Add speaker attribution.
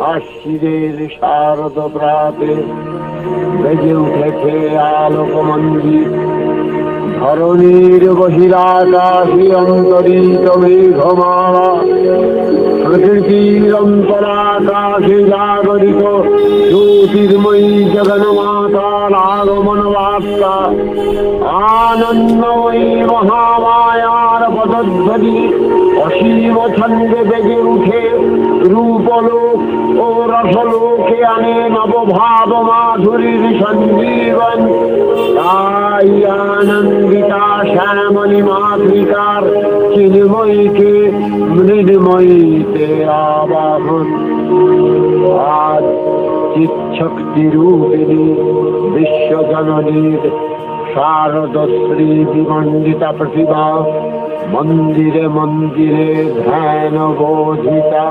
Speaker 1: আশ্বিনের শারদ প্রাতে বেজে উঠেছে আলোক মঞ্জিত। ধরণীর বহিরাকাশে অন্তরিত মেঘমালা, প্রকৃতির অন্তরাকাশে জাগরিত জ্যোতির্ময়ী জগন্মাতার আগমন বার্তা। আনন্দময়ী মহামায়ার পদধ্বনি অসীম ছন্দে বেজে উঠে রূপলোক ও রসলোকে আনে নবভাব মাধুরীর সঞ্জীবন। তাই আনন্দিতা শ্যামলী মাতৃকার চিন্ময়ীকে মৃন্ময়ীতে আবাহন। আজ চিৎশক্তি রূপিণী বিশ্বজননীর শারদশ্রী বিমণ্ডিতা প্রতিভা মন্দিরে মন্দিরে ধ্যান বোধিতা।